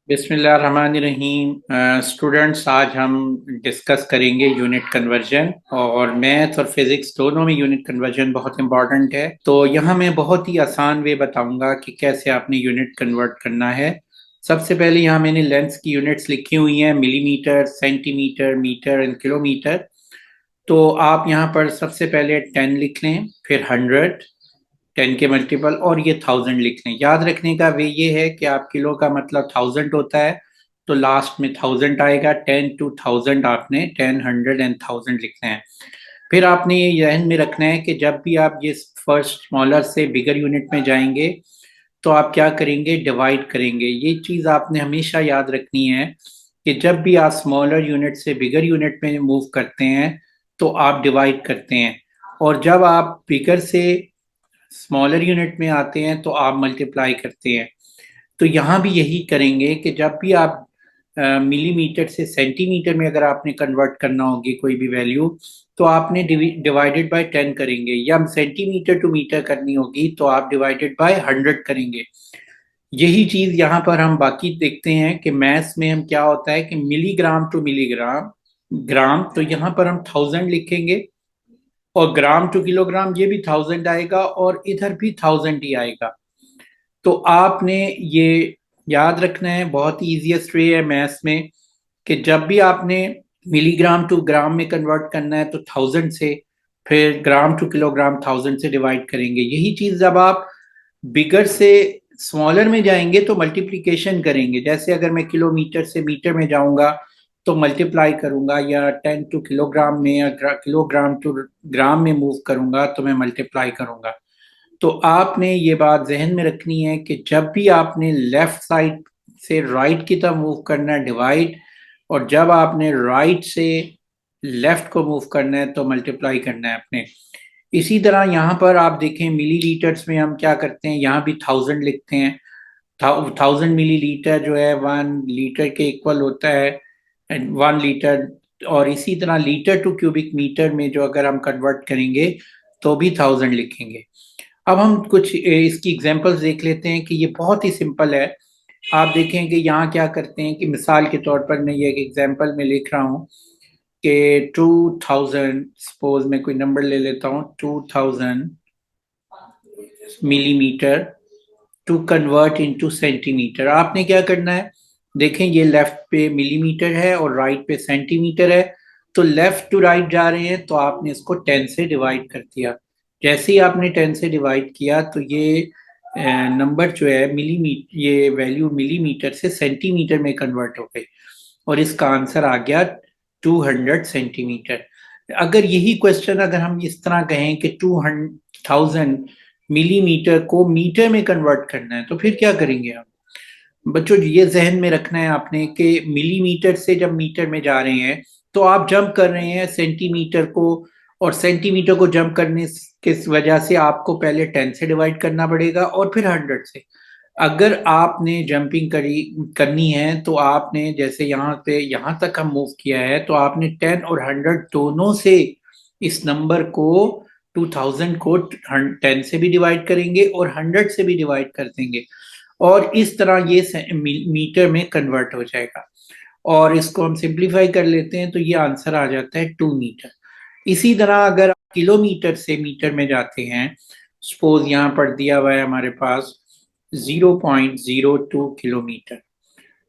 बिस्मिल्लाहिर्रहमानिर्रहीम। स्टूडेंट्स, आज हम डिस्कस करेंगे यूनिट कन्वर्जन। और मैथ और फिजिक्स दोनों में यूनिट कन्वर्जन बहुत इंपॉर्टेंट है। तो यहाँ मैं बहुत ही आसान वे बताऊंगा कि कैसे आपने यूनिट कन्वर्ट करना है। सबसे पहले यहाँ मैंने लेंथ्स की यूनिट्स लिखी हुई हैं, millimetre, centimetre, metre and kilometre. तो आप यहाँ पर सबसे पहले 10 लिख लें, फिर 100, 10 के मल्टीपल, और ये 1000 लिख लें। याद रखने का वे ये है कि आप किलो का मतलब 1000 होता है, तो लास्ट में 1000 आएगा। 10 to 1000 आपने 10, 100 एंड 1000 लिखना है। फिर आपने ये ध्यान में रखना है कि जब भी आप ये फर्स्ट स्मॉलर से बिगर यूनिट में जाएंगे तो आप क्या करेंगे, डिवाइड करेंगे। ये चीज़ आपने हमेशा याद रखनी है कि जब भी आप स्मॉलर यूनिट से बिगर यूनिट में मूव करते हैं तो आप डिवाइड करते हैं, और जब आप बिगर से स्मॉलर यूनिट में आते हैं तो आप मल्टीप्लाई करते हैं। तो यहाँ भी यही करेंगे कि जब भी आप मिलीमीटर से सेंटीमीटर में अगर आपने कन्वर्ट करना होगी कोई भी वैल्यू, तो आपने डिवाइडेड बाय 10 करेंगे, या सेंटीमीटर टू मीटर करनी होगी तो आप डिवाइडेड बाय 100 करेंगे। यही चीज यहाँ पर हम बाकी देखते हैं कि मैथ्स में हम क्या होता है कि मिलीग्राम टू मिलीग्राम, ग्राम, तो यहाँ पर हम 1000 लिखेंगे, और ग्राम टू किलोग्राम ये भी 1000 आएगा, और इधर भी 1000 ही आएगा। तो आपने ये याद रखना है, बहुत ही इजीएस्ट वे है मैथ्स में कि जब भी आपने मिलीग्राम टू ग्राम में कन्वर्ट करना है तो 1000 से, फिर ग्राम टू किलोग्राम 1000 से डिवाइड करेंगे। यही चीज जब आप बिगर से स्मॉलर में जाएंगे तो मल्टीप्लिकेशन करेंगे। जैसे अगर मैं किलोमीटर से मीटर में जाऊंगा तो मल्टीप्लाई करूंगा, या 10 टू किलोग्राम में, या किलोग्राम टू ग्राम में मूव करूंगा तो मैं मल्टीप्लाई करूंगा। तो आपने ये बात जहन में रखनी है कि जब भी आपने लेफ्ट साइड से राइट की तरफ मूव करना है, डिवाइड, और जब आपने राइट से लेफ्ट को मूव करना है तो मल्टीप्लाई करना है अपने। इसी तरह यहाँ पर आप देखें, मिलीलीटर्स में हम क्या करते हैं, यहाँ भी 1000 लिखते हैं। 1000 मिलीलीटर जो है 1 लीटर के इक्वल होता है, 1 लीटर। और इसी तरह लीटर टू क्यूबिक मीटर में जो अगर हम कन्वर्ट करेंगे तो भी 1000 लिखेंगे। अब हम कुछ इसकी एग्जांपल्स देख लेते हैं कि ये बहुत ही सिंपल है। आप देखें कि यहाँ क्या करते हैं कि मिसाल के तौर पर मैं ये एक एग्जांपल में लिख रहा हूँ कि 2000, सपोज मैं कोई नंबर ले लेता हूँ, 2000 millimetre to convert into centimetre. आपने क्या करना है, देखें ये लेफ्ट पे मिलीमीटर है और राइट पे सेंटीमीटर है, तो लेफ्ट टू राइट जा रहे हैं तो आपने इसको 10 से डिवाइड कर दिया। जैसे ही आपने 10 से डिवाइड किया तो ये नंबर जो है मिलीमीटर, ये वैल्यू मिलीमीटर से सेंटीमीटर में कन्वर्ट हो गई, और इसका आंसर आ गया 200 सेंटीमीटर। अगर यही क्वेश्चन अगर हम इस तरह कहें कि 2000 मिलीमीटर को मीटर में कन्वर्ट करना है तो फिर क्या करेंगे आप? बच्चों, ये जहन में रखना है आपने कि मिलीमीटर से जब मीटर में जा रहे हैं तो आप जंप कर रहे हैं सेंटीमीटर को, और सेंटीमीटर को जंप करने की वजह से आपको पहले 10 से डिवाइड करना पड़ेगा और फिर 100 से। अगर आपने जंपिंग करनी है तो आपने, जैसे यहाँ पे यहाँ तक हम मूव किया है, तो आपने 10 और 100 दोनों से इस नंबर को, 2000 को 10 से भी डिवाइड करेंगे और 100 से भी डिवाइड कर देंगे, और इस तरह ये मीटर में कन्वर्ट हो जाएगा। और इसको हम सिंप्लीफाई कर लेते हैं तो ये आंसर आ जाता है 2 मीटर। इसी तरह अगर आप किलोमीटर से मीटर में जाते हैं, सपोज यहाँ पर दिया हुआ है हमारे पास 0.02 किलोमीटर,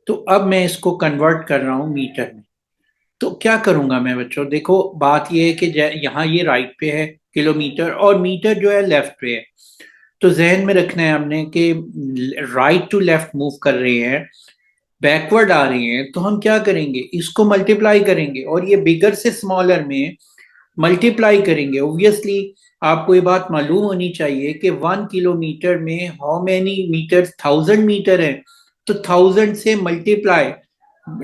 तो अब मैं इसको कन्वर्ट कर रहा हूँ मीटर में। तो क्या करूंगा मैं बच्चों, देखो बात ये है कि यहाँ ये राइट पे है किलोमीटर, और मीटर जो है लेफ्ट पे है। तो जहन में रखना है हमने कि राइट टू लेफ्ट मूव कर रहे हैं, बैकवर्ड आ रहे हैं, तो हम क्या करेंगे, इसको मल्टीप्लाई करेंगे, और ये बिगर से स्मॉलर में मल्टीप्लाई करेंगे। ऑब्वियसली आपको ये बात मालूम होनी चाहिए कि 1 किलोमीटर में हाउ मेनी मीटर, 1000 मीटर है, तो 1000 से मल्टीप्लाई।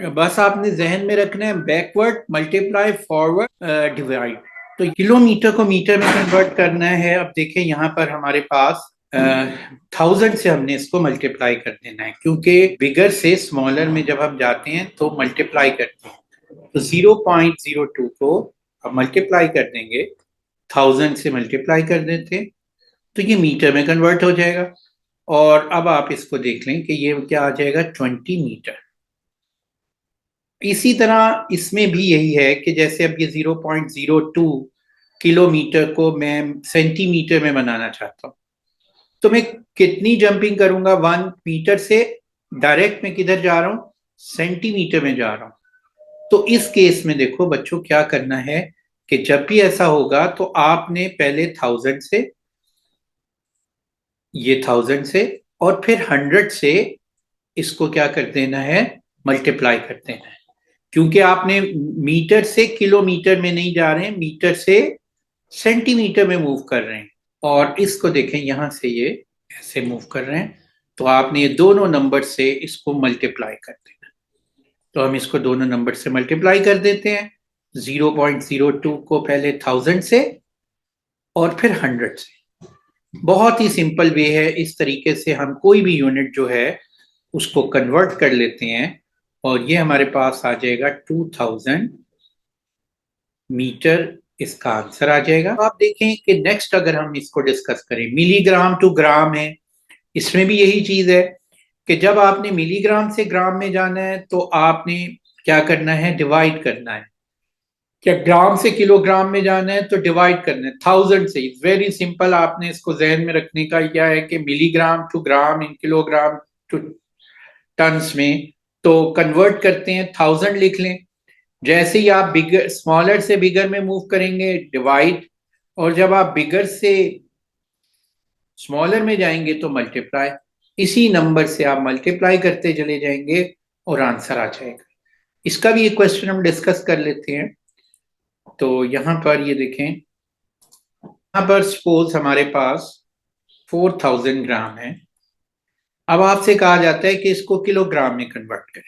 बस आपने जहन में रखना है बैकवर्ड मल्टीप्लाई फॉरवर्ड डिवाइड। तो किलोमीटर को मीटर में कन्वर्ट करना है। अब देखें यहाँ पर हमारे पास 1000 से हमने इसको मल्टीप्लाई कर देना है, क्योंकि बिगर से स्मॉलर में जब हम जाते हैं तो मल्टीप्लाई करते हैं। तो 0.02 को अब मल्टीप्लाई कर देंगे, 1000 से मल्टीप्लाई कर देते हैं तो ये मीटर में कन्वर्ट हो जाएगा। और अब आप इसको देख लें कि ये क्या आ जाएगा, 20 मीटर। इसी तरह इसमें भी यही है कि जैसे अब ये 0.02 किलोमीटर को मैं सेंटीमीटर में बनाना चाहता हूँ, तो मैं कितनी जंपिंग करूंगा? 1 मीटर से डायरेक्ट मैं किधर जा रहा हूं? सेंटीमीटर में जा रहा हूं। तो इस केस में देखो बच्चों क्या करना है कि जब भी ऐसा होगा तो आपने पहले 1000 से, ये 1000 से, और फिर 100 से इसको क्या कर देना है? मल्टीप्लाई कर देना है। क्योंकि आपने मीटर से किलोमीटर में नहीं जा रहे हैं, मीटर से सेंटीमीटर में मूव कर रहे हैं। और इसको देखें, यहां से ये ऐसे मूव कर रहे हैं, तो आपने ये दोनों नंबर से इसको मल्टीप्लाई कर देना। तो हम इसको दोनों नंबर से मल्टीप्लाई कर देते हैं, 0.02 को पहले 1000 से और फिर 100 से। बहुत ही सिंपल वे है, इस तरीके से हम कोई भी यूनिट जो है उसको कन्वर्ट कर लेते हैं और ये हमारे पास आ जाएगा 2000 मीटर, इसका आंसर आ जाएगा। तो आप देखें कि नेक्स्ट अगर हम इसको डिस्कस करें, मिलीग्राम टू ग्राम है, इसमें भी यही चीज है कि जब आपने मिलीग्राम से ग्राम में जाना है तो आपने क्या करना है? डिवाइड करना है। क्या ग्राम से किलोग्राम में जाना है तो डिवाइड करना है 1000 से। वेरी सिंपल, आपने इसको जहन में रखने का क्या है कि milligram to gram in kilogram to tons में, तो कन्वर्ट करते हैं 1000 लिख लें। जैसे ही आप बिगर स्मॉलर से बिगर में मूव करेंगे डिवाइड, और जब आप बिगर से स्मॉलर में जाएंगे तो मल्टीप्लाई। इसी नंबर से आप मल्टीप्लाई करते चले जाएंगे और आंसर आ जाएगा। इसका भी एक क्वेश्चन हम डिस्कस कर लेते हैं। तो यहां पर ये देखें, यहां पर सपोज हमारे पास 4000 ग्राम है। अब आपसे कहा जाता है कि इसको किलोग्राम में कन्वर्ट करें।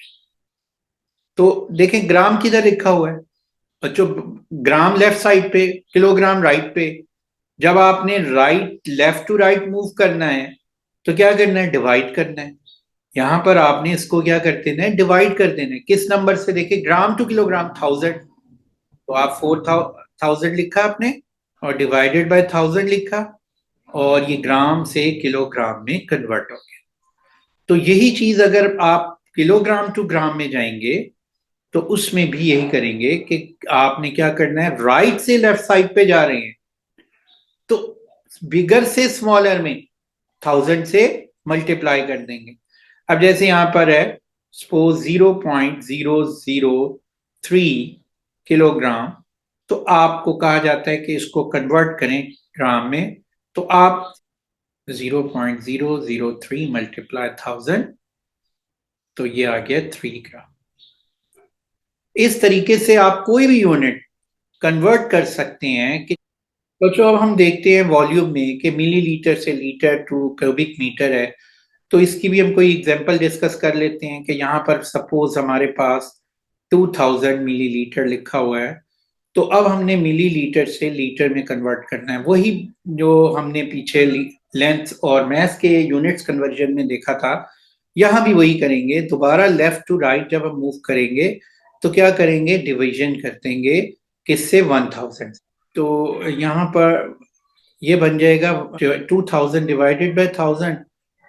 तो देखें ग्राम किधर लिखा हुआ है बच्चों? ग्राम लेफ्ट साइड पे, किलोग्राम राइट पे। जब आपने right left to right move करना है तो क्या करना है? डिवाइड करना है। यहां पर आपने इसको क्या कर देना है? डिवाइड कर देना है। किस नंबर से? देखिए ग्राम टू किलोग्राम 1000, तो आप 4000 लिखा आपने और डिवाइडेड बाय 1000 लिखा, और ये ग्राम से किलोग्राम में कन्वर्ट हो गया। तो यही चीज अगर आप किलोग्राम टू ग्राम में जाएंगे तो उसमें भी यही करेंगे कि आपने क्या करना है? राइट से लेफ्ट साइड पे जा रहे हैं तो बिगर से स्मॉलर में 1000 से मल्टीप्लाई कर देंगे। अब जैसे यहां पर है सपोज 0.003 किलोग्राम, तो आपको कहा जाता है कि इसको कन्वर्ट करें ग्राम में। तो आप 0.003 मल्टीप्लाई 1000, तो ये आ गया 3 ग्राम। इस तरीके से आप कोई भी यूनिट कन्वर्ट कर सकते हैं। कि बच्चों अब हम देखते हैं वॉल्यूम में कि मिलीलीटर से लीटर टू क्यूबिक मीटर है, तो इसकी भी हम कोई एग्जांपल डिस्कस कर लेते हैं कि यहाँ पर सपोज हमारे पास 2000 मिलीलीटर लिखा हुआ है। तो अब हमने मिलीलीटर से लीटर में कन्वर्ट करना है, वही जो हमने पीछे लेंथ और मैथ के यूनिट्स कन्वर्जन में देखा था। यहाँ भी वही करेंगे, दोबारा लेफ्ट टू राइट जब हम मूव करेंगे तो क्या करेंगे? डिवीजन कर देंगे, किससे? 1000। तो यहाँ पर ये बन जाएगा 2000 डिवाइडेड बाय 1000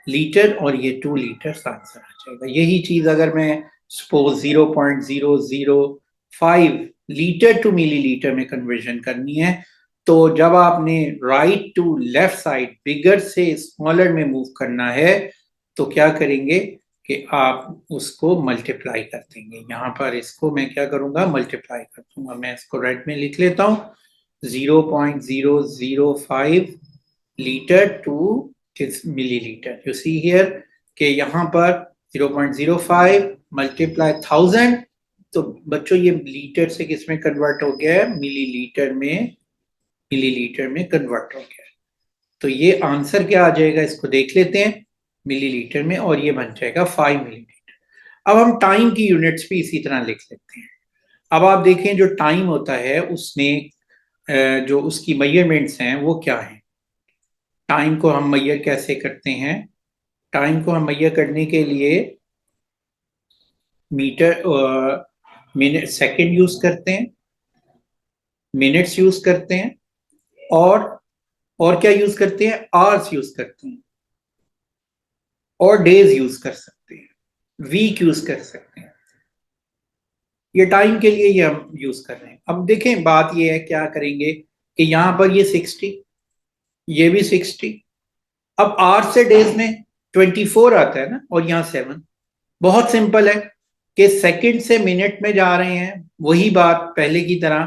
लीटर, और ये 2 लीटर आंसर आ जाएगा। यही चीज अगर मैं सपोज 0.005 लीटर टू मिलीलीटर में कन्वर्जन करनी है, तो जब आपने राइट टू लेफ्ट साइड बिगर से स्मॉलर में मूव करना है तो क्या करेंगे कि आप उसको मल्टीप्लाई कर देंगे। यहां पर इसको मैं क्या करूंगा? मल्टीप्लाई कर दूंगा। मैं इसको राइट में लिख लेता हूं, 0.005 litre to millilitre. You see here कि यहाँ पर 0.05 मल्टीप्लाई 1000, तो बच्चों ये लीटर से किस में कन्वर्ट हो गया है? मिलीलीटर में, मिलीलीटर में कन्वर्ट हो गया है। तो ये आंसर क्या आ जाएगा? इसको देख लेते हैं मिलीलीटर में, और ये बन जाएगा 5 मिलीलीटर। अब हम टाइम की यूनिट्स भी इसी तरह लिख लेते हैं। अब आप देखें जो टाइम होता है उसमें जो उसकी मेजरमेंट्स हैं वो क्या है? टाइम को हम मैयर कैसे करते हैं? टाइम को हम मैयर करने के लिए मीटर, मिनट, सेकंड यूज करते हैं, मिनट्स यूज करते हैं, और क्या यूज करते हैं? आवर्स यूज करते हैं, और डेज यूज कर सकते हैं, वीक यूज कर सकते हैं। ये टाइम के लिए ये हम यूज कर रहे हैं। अब देखें बात ये है, क्या करेंगे कि यहाँ पर ये 60, ये भी 60। अब आवर से डेज में 24 आता है ना, और यहाँ 7। बहुत सिंपल है कि सेकंड से मिनट में जा रहे हैं, वही बात पहले की तरह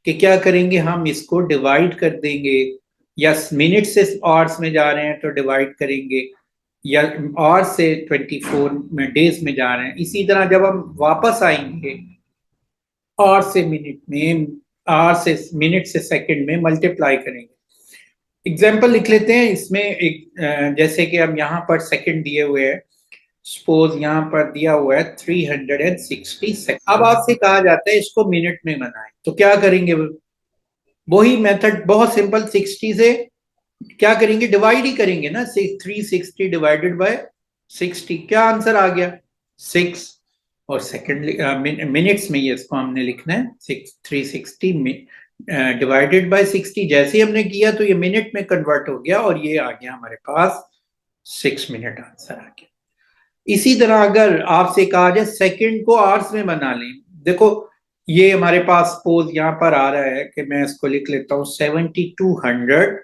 कि क्या करेंगे, हम इसको डिवाइड कर देंगे, या मिनट से आवर्स में जा रहे हैं तो डिवाइड करेंगे, या आवर से 24 में डेज में जा रहे हैं। इसी तरह जब हम वापस आएंगे आवर से मिनट में, आवर से मिनट से सेकंड में मल्टीप्लाई करेंगे। एग्जाम्पल लिख लेते हैं इसमें एक, जैसे कि हम यहाँ पर सेकंड दिए हुए हैं, सपोज यहाँ पर दिया हुआ है 360 सेकंड। अब आपसे कहा जाता है इसको मिनट में बनाएं, तो क्या करेंगे, वही मेथड बहुत सिंपल, 60 से क्या करेंगे, डिवाइड ही करेंगे ना, 360 डिवाइडेड बाय 60, क्या आंसर आ गया 6। और सेकंड मिनट्स में ये इसको हमने लिखना है 360 डिवाइडेड बाय 60। जैसे ही हमने किया तो ये मिनट में कन्वर्ट हो गया और ये आ गया हमारे पास 6 मिनट, आंसर आ गया। इसी तरह अगर आपसे कहा जाए सेकंड को आवर्स में बना लें, देखो ये हमारे पास सपोज यहाँ पर आ रहा है कि मैं इसको लिख लेता हूँ 7200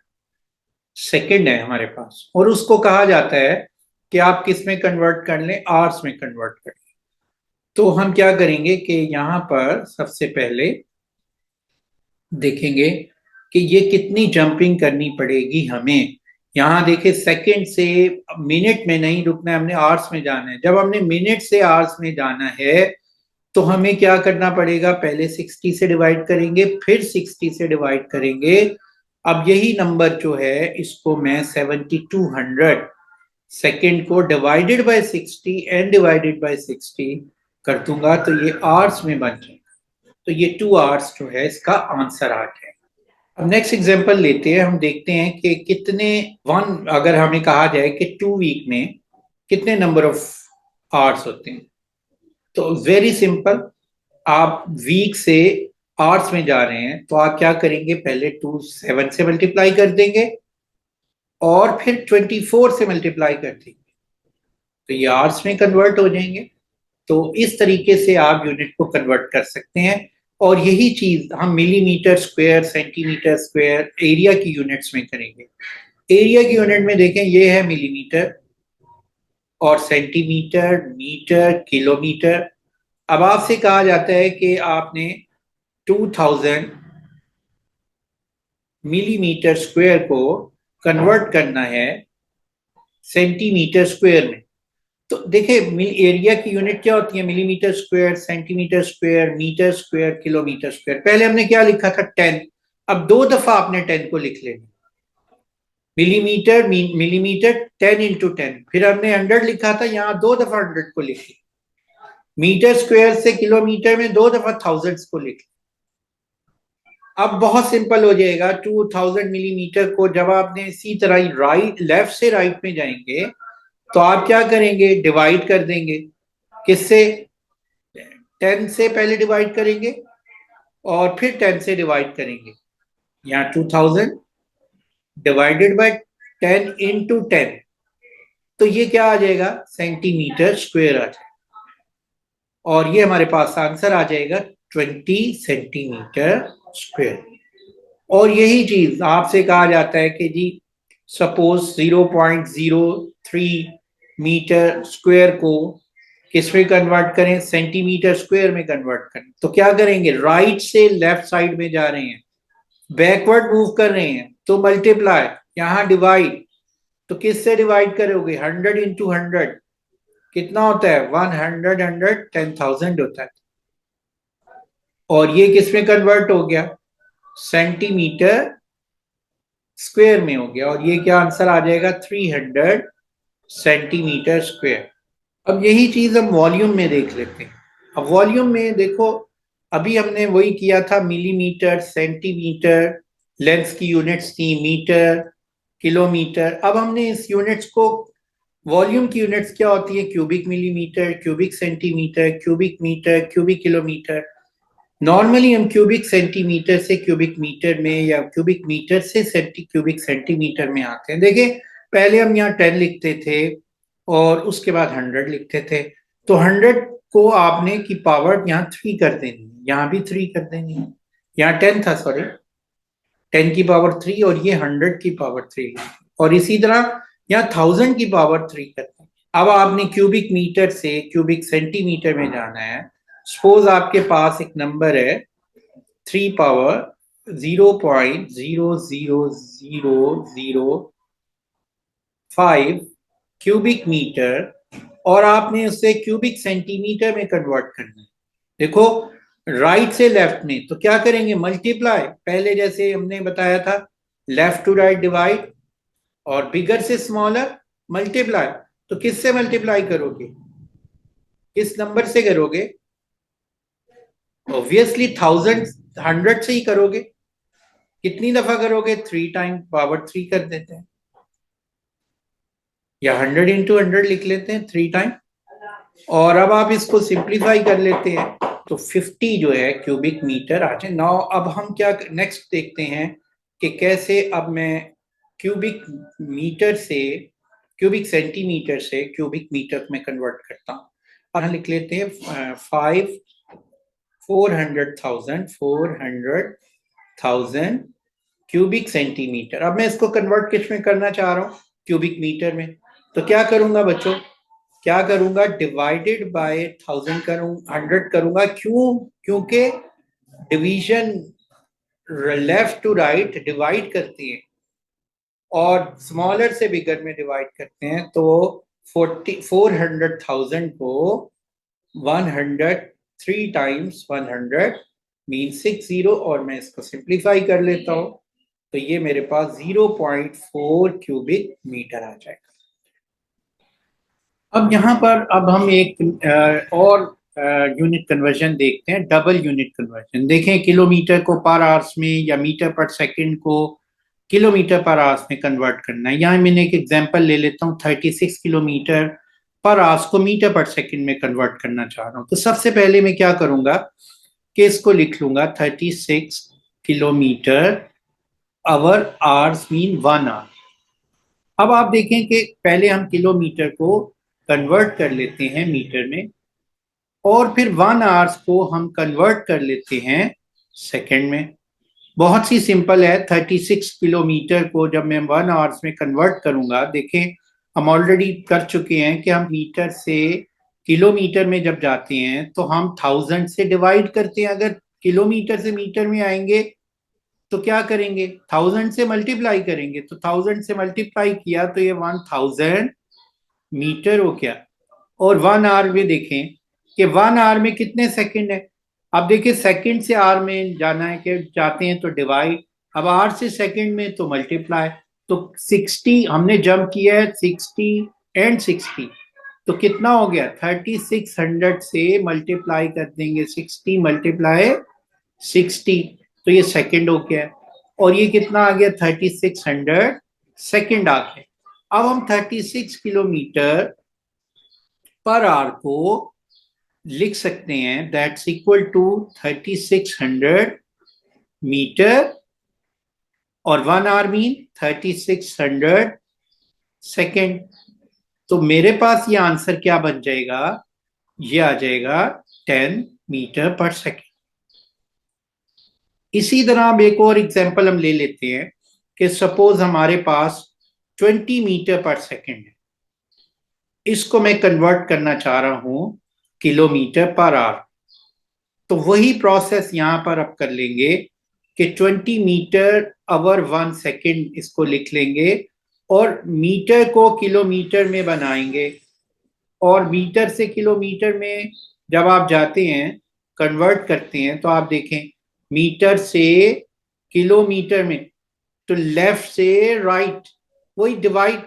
सेकंड है हमारे पास, और उसको कहा जाता है कि आप किस में कन्वर्ट कर लें, आवर्स में कन्वर्ट कर लें। तो हम क्या करेंगे कि यहाँ पर सबसे पहले देखेंगे कि ये कितनी जंपिंग करनी पड़ेगी हमें। यहाँ देखे सेकंड से मिनट में नहीं रुकना है, हमने आवर्स में जाना है। जब हमने मिनट से आवर्स में जाना है तो हमें क्या करना पड़ेगा, पहले 60 से डिवाइड करेंगे, फिर 60 से डिवाइड करेंगे। अब यही नंबर जो है इसको मैं 7200 सेकेंड को divided by 60 and divided by 60 कर दूंगा तो ये आवर्स में बन जाएगा। तो ये 2 आवर्स जो है इसका आंसर आ जाएगा। अब नेक्स्ट एग्जांपल लेते हैं, हम देखते हैं कि कितने अगर हमें कहा जाए कि 2 वीक में कितने नंबर ऑफ आवर्स होते हैं, तो वेरी सिंपल, आप वीक से आवर्स में जा रहे हैं तो आप क्या करेंगे, पहले 2 7 से मल्टीप्लाई कर देंगे और फिर 24 से मल्टीप्लाई कर देंगे, तो ये आवर्स में कन्वर्ट हो जाएंगे। तो इस तरीके से आप यूनिट को कन्वर्ट कर सकते हैं। और यही चीज हम millimetre square, centimetre square, area की यूनिट्स में करेंगे। एरिया की यूनिट में देखें ये है मिलीमीटर और सेंटीमीटर, मीटर, किलोमीटर। अब आपसे कहा जाता है कि आपने 2000 मिलीमीटर स्क्वायर को कन्वर्ट करना है सेंटीमीटर स्क्वायर में। तो देखिए एरिया की यूनिट क्या होती है, millimetre square, centimetre square, metre square, kilometre square. पहले हमने क्या लिखा था 10, अब 2 दफा आपने 10 को लिख लेना, मिलीमीटर मिलीमीटर 10 इंटू 10, फिर हमने 100 लिखा था, यहाँ 2 दफा 100 को लिख लिया। मीटर स्क्वायर से किलोमीटर में 2 दफा थाउजेंड्स को लिख लिया। अब बहुत सिंपल हो जाएगा, 2000 मिलीमीटर को जब आपने इसी तरह राइट लेफ्ट से राइट में जाएंगे तो आप क्या करेंगे, डिवाइड कर देंगे, किससे, 10 से पहले डिवाइड करेंगे और फिर 10 से डिवाइड करेंगे। यहाँ 2000 डिवाइडेड बाय 10 इंटू 10, तो ये क्या आ जाएगा, सेंटीमीटर स्क्वायर आ जाएगा, और ये हमारे पास आंसर आ जाएगा 20 सेंटीमीटर स्क्वायर। और यही चीज आपसे कहा जाता है कि जी सपोज 0.03 मीटर स्क्वायर को किस में कन्वर्ट करें, सेंटीमीटर स्क्वायर में कन्वर्ट करें। तो क्या करेंगे, राइट से लेफ्ट साइड में जा रहे हैं, बैकवर्ड मूव कर रहे हैं तो मल्टीप्लाई, यहां डिवाइड, तो किससे डिवाइड करोगे, 100 इंटू 100 कितना होता है, 100 100 10,000 होता है। और ये किस में कन्वर्ट हो गया, सेंटीमीटर स्क्वायर में हो गया, और ये क्या आंसर आ जाएगा, 300 सेंटीमीटर स्क्वायर। अब यही चीज हम वॉल्यूम में देख लेते हैं। अब वॉल्यूम में देखो, अभी हमने वही किया था, मिलीमीटर, सेंटीमीटर, लेंथ की यूनिट्स थी मीटर, किलोमीटर। अब हमने इस यूनिट्स को, वॉल्यूम की यूनिट्स क्या होती है, cubic millimetre, cubic centimetre, cubic metre, cubic kilometre. Normally हम क्यूबिक सेंटीमीटर से क्यूबिक मीटर में या क्यूबिक मीटर से क्यूबिक सेंटीमीटर में आते हैं। देखिए पहले हम यहाँ 10 लिखते थे और उसके बाद 100 लिखते थे, तो 100 को आपने की पावर यहाँ 3 कर देनी है, यहाँ भी 3 कर देनी है, यहाँ 10 था, सॉरी 10 की पावर 3, और ये 100 की पावर 3, और इसी तरह यहाँ 1000 की पावर 3 करते हैं। अब आपने क्यूबिक मीटर से क्यूबिक सेंटीमीटर में जाना है। सपोज आपके पास एक नंबर है 3 पावर 0.00005 क्यूबिक मीटर, और आपने उसे क्यूबिक सेंटीमीटर में कन्वर्ट करना है। देखो राइट से लेफ्ट में, तो क्या करेंगे, मल्टीप्लाई, पहले जैसे हमने बताया था लेफ्ट टू राइट डिवाइड, और बिगर से स्मॉलर मल्टीप्लाई। तो किससे मल्टीप्लाई करोगे, किस नंबर से करोगे, ऑब्वियसली 1000 से ही करोगे। कितनी दफा करोगे, 3 टाइम पावर 3 कर देते हैं, या 100 इंटू 100 लिख लेते हैं 3 टाइम। और अब आप इसको सिंप्लीफाई कर लेते हैं तो 50 जो है क्यूबिक मीटर आ जाए। नाउ अब हम क्या नेक्स्ट देखते हैं कि कैसे अब मैं क्यूबिक मीटर से क्यूबिक सेंटीमीटर से क्यूबिक मीटर में कन्वर्ट करता हूँ। अब हम लिख लेते हैं 400,000 क्यूबिक सेंटीमीटर। अब मैं इसको कन्वर्ट किस में करना चाह रहा हूँ, क्यूबिक मीटर में। तो क्या करूंगा बच्चों, क्या करूंगा, डिवाइडेड बाय 1000 करूं, 100 करूंगा। क्यों, क्योंकि division left to right divide करती है और स्मॉलर से बिगर में डिवाइड करते हैं। तो 400,000 को 100 3 टाइम्स 100 मीन 60, और मैं इसको सिंप्लीफाई कर लेता हूं तो ये मेरे पास 0.4 क्यूबिक मीटर आ जाएगा। अब यहाँ पर अब हम एक और यूनिट कन्वर्जन देखते हैं, डबल यूनिट कन्वर्जन। देखें किलोमीटर को पर आवर्स में या मीटर पर सेकंड को किलोमीटर पर आवर्स में कन्वर्ट करना है। यहाँ मैंने एक एग्जांपल ले लेता हूँ, 36 किलोमीटर पर आवर्स को मीटर पर सेकंड में कन्वर्ट करना चाह रहा हूँ। तो सबसे पहले मैं क्या करूंगा कि इसको लिख लूंगा 36 kilometre hour, hours mean 1 hour. अब आप देखें कि पहले हम किलोमीटर को कन्वर्ट कर लेते हैं मीटर में, और फिर 1 आवर्स को हम कन्वर्ट कर लेते हैं सेकंड में। बहुत सी सिंपल है। 36 किलोमीटर को जब मैं 1 आवर्स में कन्वर्ट करूंगा, देखें हम ऑलरेडी कर चुके हैं कि हम मीटर से किलोमीटर में जब जाते हैं तो हम 1000 से डिवाइड करते हैं। अगर किलोमीटर से मीटर में आएंगे तो क्या करेंगे, 1000 से मल्टीप्लाई करेंगे। तो 1000 से मल्टीप्लाई किया तो ये 1000 मीटर हो गया। और 1 आवर में देखें कि 1 आवर में कितने सेकंड है। अब देखिए सेकंड से आवर में जाना है कि जाते हैं तो डिवाइड, अब आवर से सेकंड में तो मल्टीप्लाई। तो 60 हमने जंप किया है, 60 एंड 60, तो कितना हो गया, 3600 से मल्टीप्लाई कर देंगे, 60 मल्टीप्लाई 60, तो ये सेकंड हो गया। और ये कितना आ गया, 3600 सेकंड आ गया। अब हम 36 किलोमीटर पर आवर को लिख सकते हैं, दैट्स इक्वल टू 3600 मीटर, और 1 आवर मीन 3600 सेकेंड। तो मेरे पास ये आंसर क्या बन जाएगा, ये आ जाएगा 10 मीटर पर सेकेंड। इसी तरह अब एक और एग्जांपल हम ले लेते हैं कि सपोज हमारे पास 20 मीटर पर सेकेंड है। इसको मैं कन्वर्ट करना चाह रहा हूं किलोमीटर पर आवर। तो वही प्रोसेस यहां पर अब कर लेंगे कि 20 मीटर आवर 1 सेकेंड इसको लिख लेंगे, और मीटर को किलोमीटर में बनाएंगे। और मीटर से किलोमीटर में जब आप जाते हैं कन्वर्ट करते हैं तो आप देखें मीटर से किलोमीटर में, तो लेफ्ट से राइट वही डिवाइड।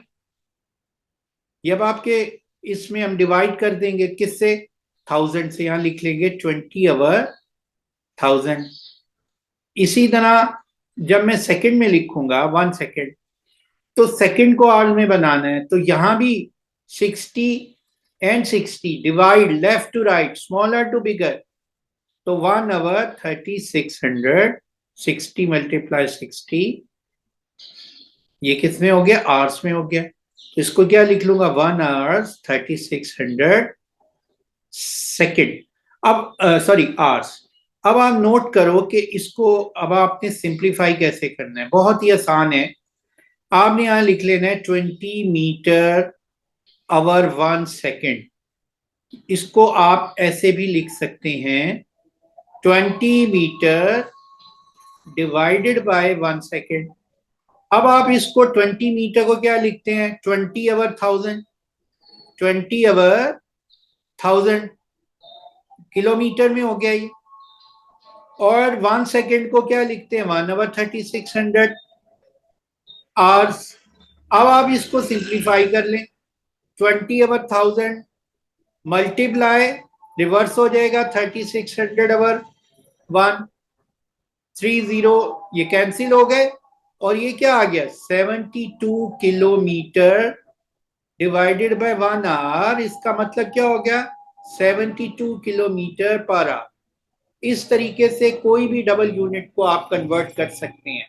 जब आपके इसमें हम डिवाइड कर देंगे किससे, 1000 से, यहां लिख लेंगे 20 आवर 1000। इसी तरह जब मैं सेकंड में लिखूंगा 1 सेकंड, तो सेकंड को आवर में बनाना है, तो यहां भी 60 and 60 divide left to right, smaller to bigger. तो 1 आवर 3600, 60 मल्टीप्लाई 60, ये किस में हो गया, आवर्स में हो गया। तो इसको क्या लिख लूंगा, 1 आवर्स 3600 सेकंड। अब सॉरी आवर्स। अब आप नोट करो कि इसको अब आपने सिंप्लीफाई कैसे करना है। बहुत ही आसान है। आपने यहां लिख लेना है 20 मीटर आवर 1 सेकेंड। इसको आप ऐसे भी लिख सकते हैं 20 मीटर डिवाइडेड बाय 1 सेकेंड। अब आप इसको 20 मीटर को क्या लिखते हैं 20 ओवर 1000। 20 ओवर 1000 किलोमीटर में हो गया ये। और 1 सेकेंड को क्या लिखते हैं 1 ओवर 3600 आवर्स। अब आप इसको सिंप्लीफाई कर लें 20 ओवर 1000 मल्टीप्लाई रिवर्स हो जाएगा 3600 ओवर 1। 30 ये कैंसिल हो गए और ये क्या आ गया 72 किलोमीटर डिवाइडेड बाय 1 आवर। इसका मतलब क्या हो गया 72 किलोमीटर पर आवर। इस तरीके से कोई भी डबल यूनिट को आप कन्वर्ट कर सकते हैं।